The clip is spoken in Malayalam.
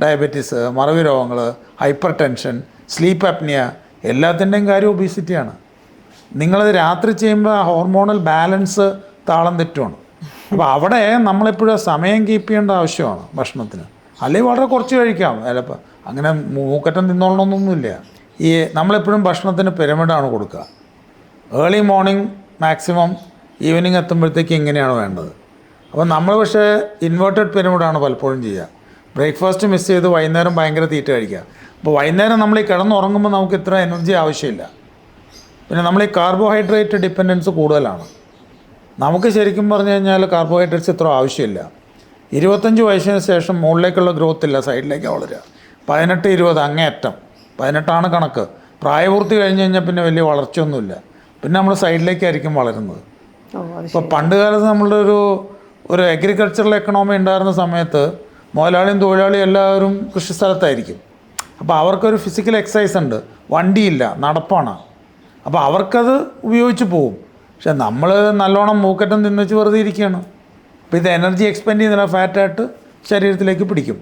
ഡയബറ്റീസ്, മറവി രോഗങ്ങൾ, ഹൈപ്പർ ടെൻഷൻ, സ്ലീപ്പ് അപ്നിയ, എല്ലാത്തിൻ്റെയും കാര്യം ഒബീസിറ്റിയാണ്. നിങ്ങളത് രാത്രി ചെയ്യുമ്പോൾ ആ ഹോർമോണൽ ബാലൻസ് താളം തെറ്റുമാണ്. അപ്പോൾ അവിടെ നമ്മളെപ്പോഴും സമയം കീപ്പ് ചെയ്യേണ്ട ആവശ്യമാണ് ഭക്ഷണത്തിന്. അല്ലെങ്കിൽ വളരെ കുറച്ച് കഴിക്കാം, ചിലപ്പോൾ അങ്ങനെ മൂക്കറ്റം തിന്നോളണമെന്നൊന്നുമില്ല. ഈ നമ്മളെപ്പോഴും ഭക്ഷണത്തിന് പിരമിഡാണ് കൊടുക്കുക. ഏർലി മോർണിംഗ് മാക്സിമം, ഈവനിങ് എത്തുമ്പോഴത്തേക്ക് ഇങ്ങനെയാണ് വേണ്ടത്. അപ്പോൾ നമ്മൾ പക്ഷേ ഇൻവേർട്ടഡ് പിരമിഡാണ് പലപ്പോഴും ചെയ്യുക. ബ്രേക്ക്ഫാസ്റ്റ് മിസ് ചെയ്ത് വൈകുന്നേരം ഭയങ്കര തീറ്റ കഴിക്കുക. അപ്പോൾ വൈകുന്നേരം നമ്മൾ ഈ കിടന്നുറങ്ങുമ്പോൾ നമുക്ക് ഇത്ര എനർജി ആവശ്യമില്ല. പിന്നെ നമ്മൾ ഈ കാർബോഹൈഡ്രേറ്റ് ഡിപ്പെൻഡൻസ് കൂടുതലാണ്. നമുക്ക് ശരിക്കും പറഞ്ഞു കഴിഞ്ഞാൽ കാർബോഹൈഡ്രേറ്റ്സ് ഇത്ര ആവശ്യമില്ല. 25 വയസ്സിന് ശേഷം മുകളിലേക്കുള്ള ഗ്രോത്ത് ഇല്ല, സൈഡിലേക്ക് വളരുക. 18-20 അങ്ങേയറ്റം, 18ആണ് കണക്ക്. പ്രായപൂർത്തി കഴിഞ്ഞ് കഴിഞ്ഞാൽ പിന്നെ വലിയ വളർച്ചയൊന്നുമില്ല, പിന്നെ നമ്മൾ സൈഡിലേക്കായിരിക്കും വളരുന്നത്. ഇപ്പോൾ പണ്ട് കാലത്ത് നമ്മളുടെ ഒരു അഗ്രികൾച്ചറൽ എക്കണോമി ഉണ്ടായിരുന്ന സമയത്ത് മുതലാളിയും തൊഴിലാളിയും എല്ലാവരും കൃഷിസ്ഥലത്തായിരിക്കും. അപ്പോൾ അവർക്കൊരു ഫിസിക്കൽ എക്സസൈസ് ഉണ്ട്, വണ്ടിയില്ല, നടപ്പാണ്. അപ്പോൾ അവർക്കത് ഉപയോഗിച്ച് പോവും. പക്ഷെ നമ്മൾ നല്ലോണം മൂക്കറ്റം തിന്നുവെച്ച് വെറുതെ ഇരിക്കുകയാണ്. അപ്പോൾ ഇത് എനർജി എക്സ്പെൻഡ് ചെയ്യുന്നില്ല, ഫാറ്റായിട്ട് ശരീരത്തിലേക്ക് പിടിക്കും.